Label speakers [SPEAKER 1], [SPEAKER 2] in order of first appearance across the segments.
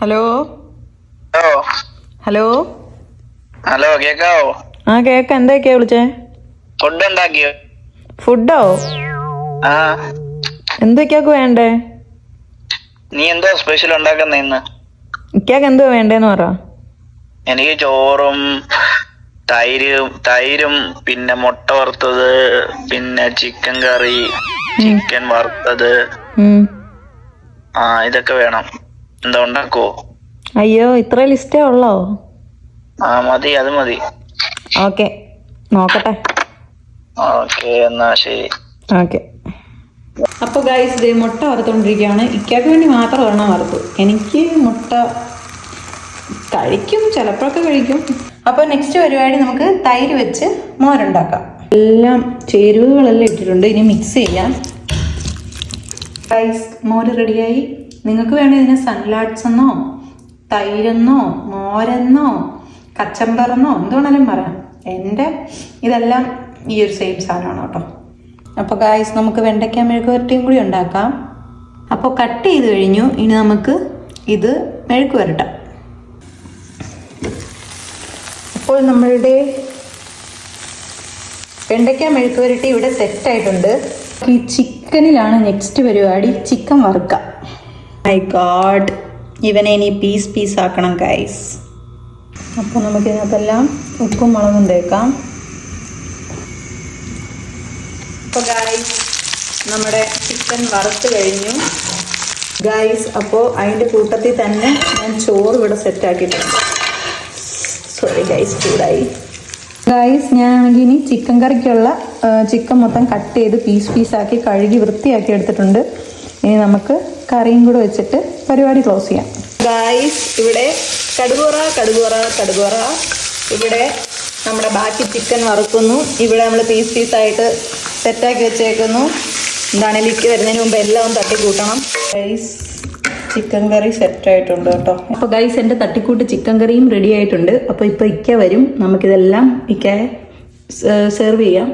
[SPEAKER 1] Hello
[SPEAKER 2] hello
[SPEAKER 1] hello
[SPEAKER 2] hello കേക്കാവോ?
[SPEAKER 1] ആ കേക്കാം. എന്തൊക്കെയാ വിളിച്ചേ?
[SPEAKER 2] ഫുഡ് ഉണ്ടാക്കിയോ?
[SPEAKER 1] ഫുഡോ?
[SPEAKER 2] ആ,
[SPEAKER 1] എന്തൊക്കെയാക്ക് വേണ്ടേ?
[SPEAKER 2] നീ എന്തോ സ്പെഷ്യൽ ഉണ്ടാക്കുന്ന ഇന്ന്?
[SPEAKER 1] ഇക്കാക്ക് എന്തുവാ വേണ്ടേന്ന് പറ.
[SPEAKER 2] എനിക്ക് ചോറും തൈരും പിന്നെ മുട്ട വറുത്തത്, പിന്നെ ചിക്കൻ കറി, ചിക്കൻ വറുത്തത്,
[SPEAKER 1] ഉം.
[SPEAKER 2] ഇതൊക്കെ വേണം. എന്താ ഉണ്ടാക്കുവോ?
[SPEAKER 1] അയ്യോ, ഇത്ര ലിസ്റ്റേ ഉള്ളോ?
[SPEAKER 2] മതി, അത് മതി.
[SPEAKER 1] ഓക്കെ, നോക്കട്ടെ.
[SPEAKER 2] ഓക്കെ, എന്നാ ശരി.
[SPEAKER 1] ഓക്കെ. അപ്പോൾ ഗൈസ്, ഇതേ മുട്ട വറുത്തോണ്ടിരിക്കുകയാണ്. ഇക്കാക്ക് വേണ്ടി മാത്രം ഒരെണ്ണം വറുത്തു. എനിക്ക് മുട്ട കഴിക്കും, ചിലപ്പോഴൊക്കെ കഴിക്കും. അപ്പോൾ നെക്സ്റ്റ് പരിപാടി നമുക്ക് തൈര് വെച്ച് മോരുണ്ടാക്കാം. എല്ലാം ചേരുവകളെല്ലാം ഇട്ടിട്ടുണ്ട്, ഇനി മിക്സ് ചെയ്യാം. ഗൈസ്, മോര് റെഡിയായി. നിങ്ങൾക്ക് വേണ്ടി ഇതിന് സൺലാഡ്സ് എന്നോ തൈരെന്നോ മോരെന്നോ കച്ചമ്പറെന്നോ എന്തുവേണേലും പറയാം. എൻ്റെ ഇതെല്ലാം ഈ ഒരു സെയിം സാധനമാണ് കേട്ടോ. അപ്പോൾ ഗായ്സ്, നമുക്ക് വെണ്ടയ്ക്ക മെഴുക്ക് പുരട്ടിയും കൂടി ഉണ്ടാക്കാം. അപ്പോൾ കട്ട് ചെയ്ത് കഴിഞ്ഞു. ഇനി നമുക്ക് ഇത് മെഴുക്ക് പുരട്ടാം. അപ്പോൾ നമ്മളുടെ വെണ്ടയ്ക്ക മെഴുക്ക് പുരട്ടി ഇവിടെ സെറ്റായിട്ടുണ്ട്. ഈ ചിക്കനിലാണ് നെക്സ്റ്റ് പരിപാടി. ചിക്കൻ വറുക്കാം. മൈ ഗോഡ്, ഇവനെ ഇനി പീസ് ആക്കണം ഗൈസ്. അപ്പോൾ നമുക്കിതിനകത്തെല്ലാം ഉപ്പും മുളകും തേക്കാം. അപ്പോൾ ഗൈസ്, നമ്മുടെ ചിക്കൻ വറുത്ത് കഴിഞ്ഞു ഗൈസ്. അപ്പോൾ അതിൻ്റെ കൂട്ടത്തിൽ തന്നെ ഞാൻ ചോറ് ഇവിടെ സെറ്റാക്കിയിട്ടുണ്ട്. സോറി ഗൈസ്, ചൂടായി. ഗൈസ്, ഞാനാണെങ്കിൽ ഇനി ചിക്കൻ കറിക്കുള്ള ചിക്കൻ മൊത്തം കട്ട് ചെയ്ത് പീസാക്കി കഴുകി വൃത്തിയാക്കി എടുത്തിട്ടുണ്ട്. ഇനി നമുക്ക് കറിയും കൂടെ വെച്ചിട്ട് പരിപാടി ക്ലോസ് ചെയ്യാം. ഗൈസ്, ഇവിടെ കടുകുറ ഇവിടെ നമ്മുടെ ബാക്കി ചിക്കൻ വറുക്കുന്നു. ഇവിടെ നമ്മൾ പീസായിട്ട് സെറ്റാക്കി വെച്ചേക്കുന്നു. എന്താണ് ലിക്ക് വരുന്നതിന് മുമ്പ് എല്ലാം തട്ടിക്കൂട്ടണം. ഗൈസ്, ചിക്കൻ കറി സെറ്റായിട്ടുണ്ട് കേട്ടോ. അപ്പോൾ ഗൈസ്, എൻ്റെ തട്ടിക്കൂട്ട് ചിക്കൻ കറിയും റെഡി ആയിട്ടുണ്ട്. അപ്പോൾ ഇപ്പോൾ ഇക്ക വരും, നമുക്കിതെല്ലാം ഇക്കയെ സെർവ് ചെയ്യാം.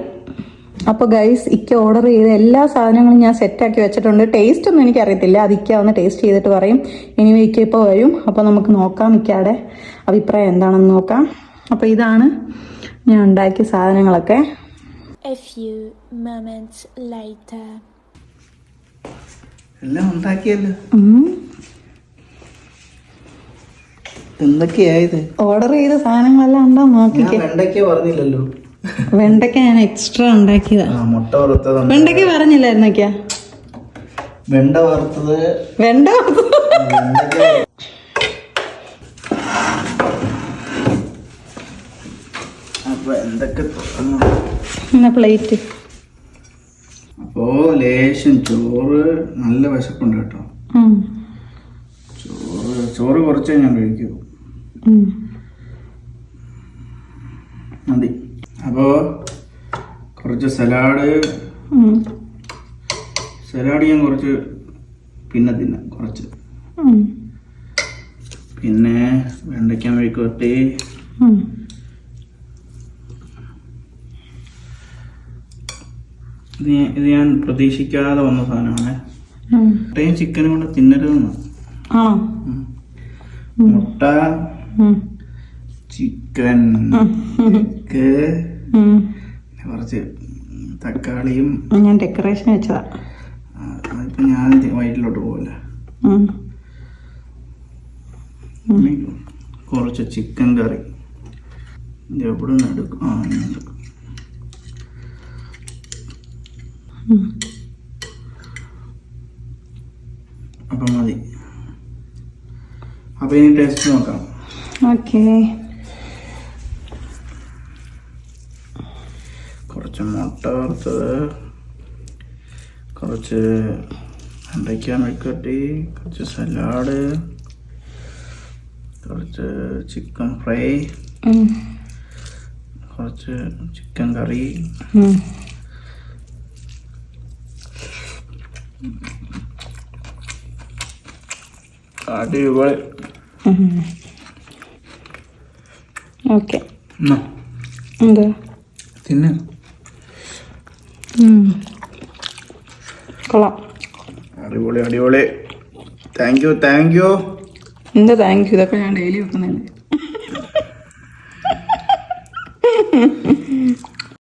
[SPEAKER 1] അപ്പോൾ ഗൈസ്, ഇക്ക ഓർഡർ ചെയ്ത എല്ലാ സാധനങ്ങളും ഞാൻ സെറ്റാക്കി വെച്ചിട്ടുണ്ട്. ടേസ്റ്റ് ഒന്നും എനിക്കറിയത്തില്ല, അത് ഇക്ക ഒന്ന് ടേസ്റ്റ് ചെയ്തിട്ട് പറയും. ഇനി ഇക്ക ഇപ്പോൾ വരും, അപ്പോൾ നമുക്ക് നോക്കാം ഇക്കയുടെ അഭിപ്രായം എന്താണെന്ന് നോക്കാം. അപ്പോൾ ഇതാണ് ഞാൻ ഉണ്ടാക്കിയ സാധനങ്ങളൊക്കെ.
[SPEAKER 3] A few moments later.
[SPEAKER 4] എല്ലാം ഉണ്ടാക്കിയല്ലോ. എന്തൊക്കെയായത്?
[SPEAKER 1] ഓർഡർ ചെയ്ത സാധനങ്ങളെല്ലാം ഉണ്ടോ നോക്കിക്കേ.
[SPEAKER 4] വെണ്ടയ്ക്ക പറഞ്ഞില്ലല്ലോ.
[SPEAKER 1] വെണ്ടയ്ക്ക ഞാൻ എക്സ്ട്രാ ഉണ്ടാക്കിയതാ.
[SPEAKER 4] മുട്ട വറുത്തത്.
[SPEAKER 1] വെണ്ടയ്ക്ക പറഞ്ഞില്ലായിരുന്നൊക്കെയാ?
[SPEAKER 4] വെണ്ട വറുത്തത്. അപ്പൊ എന്തൊക്കെ
[SPEAKER 1] പ്ലേറ്റ്.
[SPEAKER 4] അപ്പോ ലേശം ചോറ്. നല്ല വിശപ്പുണ്ട് കേട്ടോ. ചോറ് കുറച്ചേ ഞാൻ കഴിക്കൂ. മതി. അപ്പോ കുറച്ച് സലാഡ് ഞാൻ കുറച്ച് പിന്നെ തിന്നാം കുറച്ച്. പിന്നെ വെണ്ടയ്ക്ക മെഴുക്ക് പുരട്ടി. ഇത് ഞാൻ പ്രതീക്ഷിക്കാതെ വന്ന സാധനമാണ്. മുട്ടയും ചിക്കനും കൊണ്ട് തിന്നരുതെന്ന്. മുട്ട, ചിക്കൻ, കുറച്ച് തക്കാളിയും.
[SPEAKER 1] ഞാൻ ഡെക്കറേഷൻ വെച്ചതാ.
[SPEAKER 4] അതിപ്പോ ഞാൻ വയറ്റിലോട്ട് പോവില്ല. കുറച്ച് ചിക്കൻ കറി. ഇത് എവിടെ നിന്ന് എടുക്കും? അപ്പൊ മതി. അപ്പൊ ഇനി ടേസ്റ്റ് നോക്കാം.
[SPEAKER 1] ഓക്കെ.
[SPEAKER 4] കുറച്ച് മുട്ട വറുത്തത്, കുറച്ച് വെണ്ടയ്ക്ക മെഴുക്ക് പുരട്ടി, കുറച്ച് സലാഡ്, കുറച്ച് ചിക്കൻ ഫ്രൈ, കുറച്ച് ചിക്കൻ കറി. അടിപൊളി.
[SPEAKER 1] ഓക്കെ,
[SPEAKER 4] തിന്ന്.
[SPEAKER 1] കൊള്ളാം.
[SPEAKER 4] അടിപൊളി. Thank you.
[SPEAKER 1] എന്താ താങ്ക് യു, ഇതൊക്കെ ഞാൻ ഡെയിലി വെക്കുന്നില്ലേ.